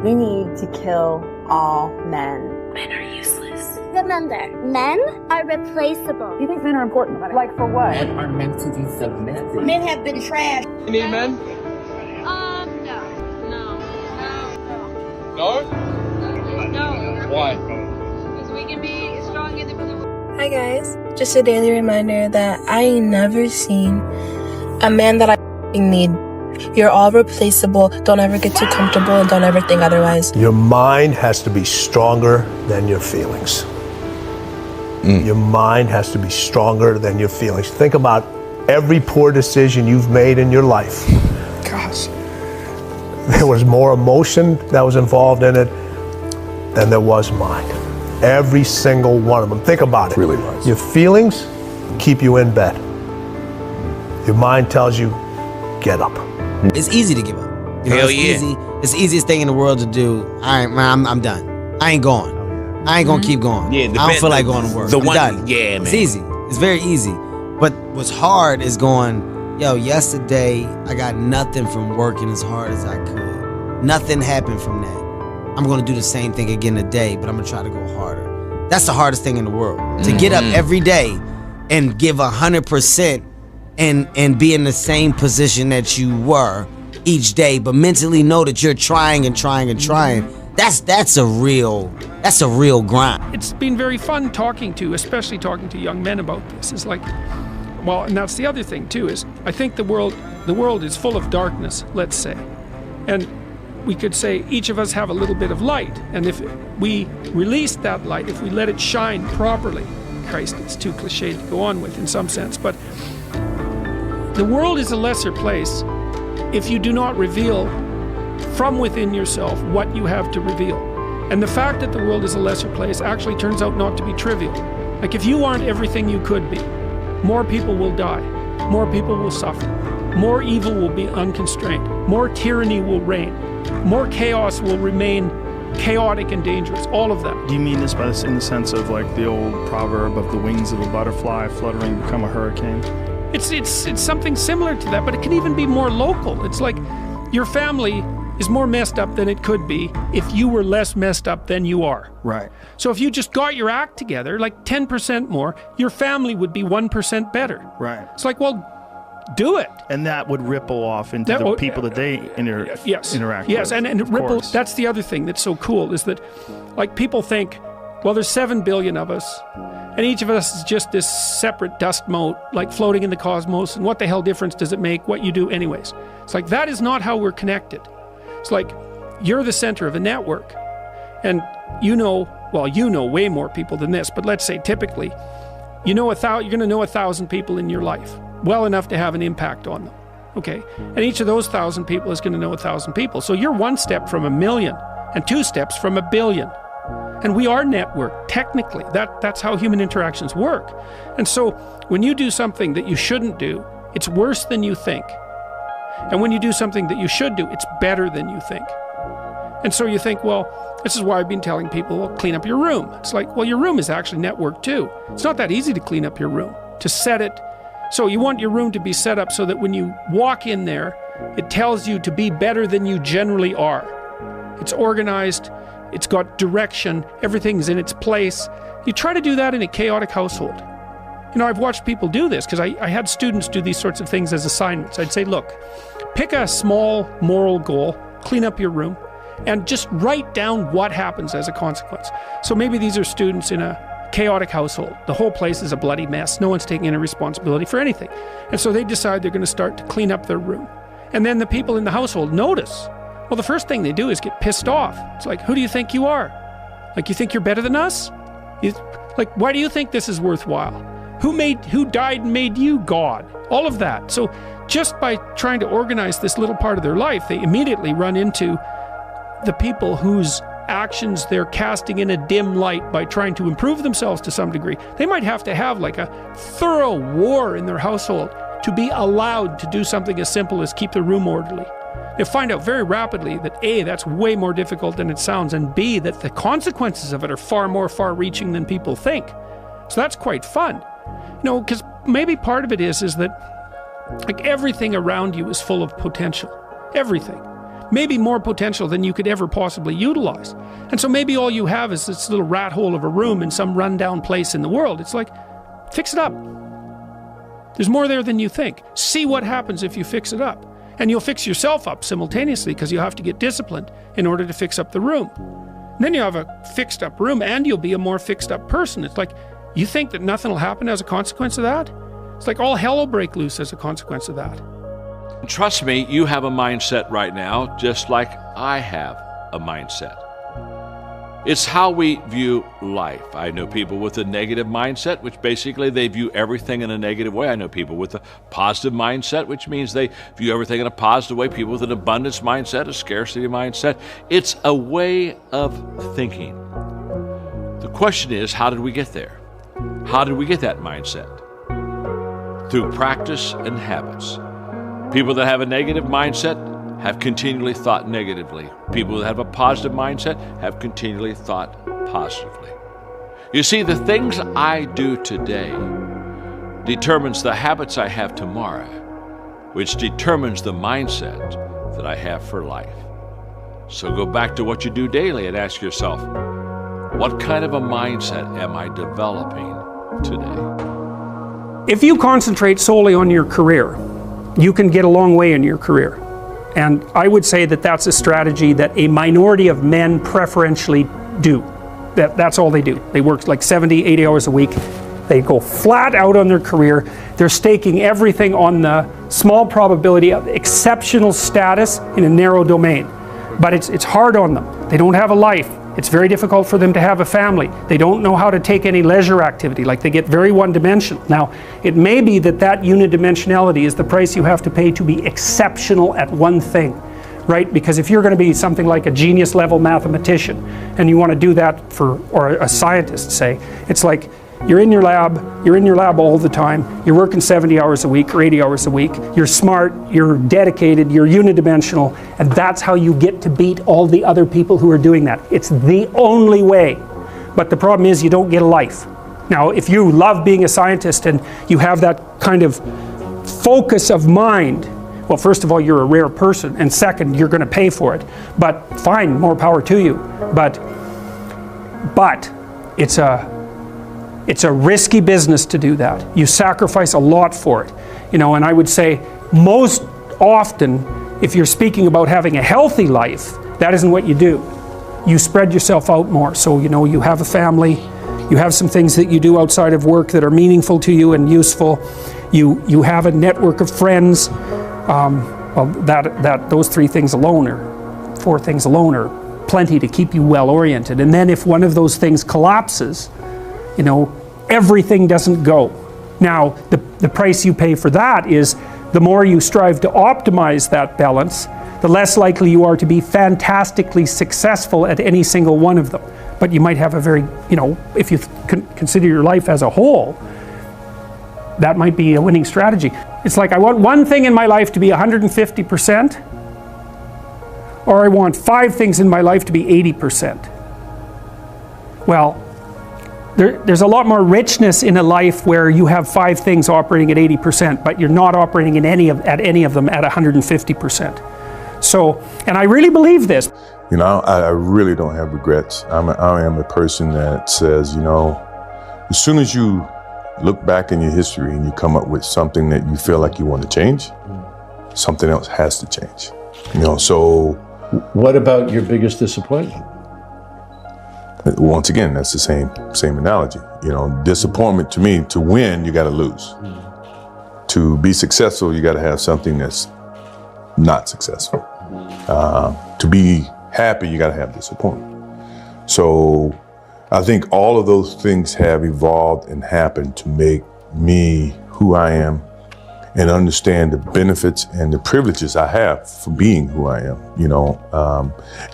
We need to kill all men. Men are useless. Remember, men are replaceable. Do you think men are important? Like for what? Men are meant to be submissive. Men have been trashed. You need men? No. No? Why? Because we can be strong individuals. Hi guys, just a daily reminder that I ain't never seen a man that I need. You're all replaceable. Don't ever get too comfortable and don't ever think otherwise. Your mind has to be stronger than your feelings. Your mind has to be stronger than your feelings. Think about every poor decision you've made in your life. Gosh. There was more emotion that was involved in it than there was mind. Every single one of them. Think about it. Really was. Your feelings keep you in bed. Your mind tells you, get up. It's easy to give up. Hell yeah. Easy. It's the easiest thing in the world to do. All right, man, I'm done. I ain't going. I ain't gonna keep going. Yeah, I don't feel like going to work. I'm done. Yeah, man. It's easy. It's very easy. But what's hard is going, yo, yesterday I got nothing from working as hard as I could. Nothing happened from that. I'm gonna do the same thing again today, but I'm gonna try to go harder. That's the hardest thing in the world. To get up every day and give 100% and be in the same position that you were each day, but mentally know that you're trying and trying and trying. That's a real grind. It's been very fun especially talking to young men about this. It's like, well, and that's the other thing too, is I think the world is full of darkness, let's say. And we could say each of us have a little bit of light. And if we release that light, if we let it shine properly, Christ, it's too cliched to go on with in some sense, but the world is a lesser place if you do not reveal from within yourself what you have to reveal. And the fact that the world is a lesser place actually turns out not to be trivial. Like if you aren't everything you could be, more people will die, more people will suffer, more evil will be unconstrained, more tyranny will reign, more chaos will remain chaotic and dangerous, all of that. Do you mean this in the sense of like the old proverb of the wings of a butterfly fluttering become a hurricane? It's something similar to that, but it can even be more local. It's like your family is more messed up than it could be if you were less messed up than you are. Right. So if you just got your act together, like 10% more, your family would be 1% better. Right. It's like, well, do it. And that would ripple off into the people that they interact with. Yes, and it ripple. That's the other thing that's so cool is that, like, people think, well, there's 7 billion of us, and each of us is just this separate dust mote, like floating in the cosmos, and what the hell difference does it make what you do anyways? It's like, that is not how we're connected. It's like, you're the center of a network, and you know way more people than this, but let's say typically, you're going to know 1,000 people in your life, well enough to have an impact on them, okay? And each of those 1,000 people is going to know 1,000 people. So you're 1 step from 1 million, and 2 steps from 1 billion. And we are networked, technically. That's how human interactions work. And so when you do something that you shouldn't do, it's worse than you think. And when you do something that you should do, it's better than you think. And so you think, well, this is why I've been telling people, well, clean up your room. It's like, well, your room is actually networked too. It's not that easy to clean up your room, to set it. So you want your room to be set up so that when you walk in there, it tells you to be better than you generally are. It's organized, it's got direction, everything's in its place. You try to do that in a chaotic household. You know, I've watched people do this because I had students do these sorts of things as assignments. I'd say, look, pick a small moral goal, clean up your room, and just write down what happens as a consequence. So maybe these are students in a chaotic household. The whole place is a bloody mess. No one's taking any responsibility for anything. And so they decide they're going to start to clean up their room. And then the people in the household notice. Well, the first thing they do is get pissed off. It's like, who do you think you are? Like, you think you're better than us? Like, why do you think this is worthwhile? Who died and made you God? All of that. So just by trying to organize this little part of their life, they immediately run into the people whose actions they're casting in a dim light by trying to improve themselves to some degree. They might have to have like a thorough war in their household to be allowed to do something as simple as keep the room orderly. You'll find out very rapidly that A, that's way more difficult than it sounds, and B, that the consequences of it are far more far-reaching than people think. So that's quite fun. You know, because maybe part of it is that like everything around you is full of potential. Everything. maybe more potential than you could ever possibly utilize. And so maybe all you have is this little rat hole of a room in some rundown place in the world. It's like, fix it up. There's more there than you think. See what happens if you fix it up. And you'll fix yourself up simultaneously because you have to get disciplined in order to fix up the room. And then you have a fixed up room and you'll be a more fixed up person. It's like, you think that nothing will happen as a consequence of that? It's like all hell will break loose as a consequence of that. Trust me, you have a mindset right now, just like I have a mindset. It's how we view life. I know people with a negative mindset, which basically they view everything in a negative way. I know people with a positive mindset, which means they view everything in a positive way. People with an abundance mindset, a scarcity mindset. It's a way of thinking. The question is, how did we get there? How did we get that mindset? Through practice and habits. People that have a negative mindset have continually thought negatively. People that have a positive mindset have continually thought positively. You see, the things I do today determines the habits I have tomorrow, which determines the mindset that I have for life. So go back to what you do daily and ask yourself, what kind of a mindset am I developing today? If you concentrate solely on your career, you can get a long way in your career. And I would say that that's a strategy that a minority of men preferentially do. That's all they do. They work like 70, 80 hours a week. They go flat out on their career. They're staking everything on the small probability of exceptional status in a narrow domain. But it's hard on them. They don't have a life. It's very difficult for them to have a family. They don't know how to take any leisure activity. Like, they get very one-dimensional. Now, it may be that unidimensionality is the price you have to pay to be exceptional at one thing, right? Because if you're going to be something like a genius-level mathematician, and you want to do that or a scientist, say, it's like you're in your lab all the time, you're working 70 hours a week or 80 hours a week, you're smart, you're dedicated, you're unidimensional, and that's how you get to beat all the other people who are doing that. It's the only way. But the problem is you don't get a life. Now, if you love being a scientist and you have that kind of focus of mind, well, first of all, you're a rare person, and second, you're going to pay for it. But fine, more power to you. But it's a risky business to do that. You sacrifice a lot for it. And I would say most often, if you're speaking about having a healthy life, that isn't what you do. You spread yourself out more. So, you have a family, you have some things that you do outside of work that are meaningful to you and useful. You have a network of friends. Those 3 things alone, or 4 things alone, are plenty to keep you well oriented. And then if one of those things collapses, everything doesn't go. Now, the price you pay for that is the more you strive to optimize that balance, the less likely you are to be fantastically successful at any single one of them. But you might have a very, if you consider your life as a whole, that might be a winning strategy. It's like, I want one thing in my life to be 150%, or I want 5 things in my life to be 80%. Well, there's a lot more richness in a life where you have 5 things operating at 80%, but you're not operating at any of them at 150%. So, and I really believe this. I really don't have regrets. I am a person that says, as soon as you look back in your history and you come up with something that you feel like you want to change, something else has to change. So. What about your biggest disappointment? Once again, that's the same analogy. Disappointment to me, to win, you got to lose. To be successful, you got to have something that's not successful. To be happy, you got to have disappointment. So I think all of those things have evolved and happened to make me who I am and understand the benefits and the privileges I have for being who I am,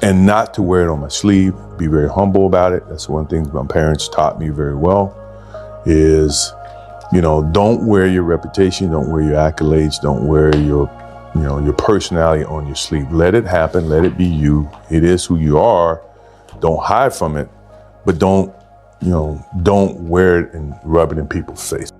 and not to wear it on my sleeve, be very humble about it. That's one thing my parents taught me very well is, don't wear your reputation, don't wear your accolades, don't wear your personality on your sleeve. Let it happen, let it be you. It is who you are. Don't hide from it, but don't wear it and rub it in people's face.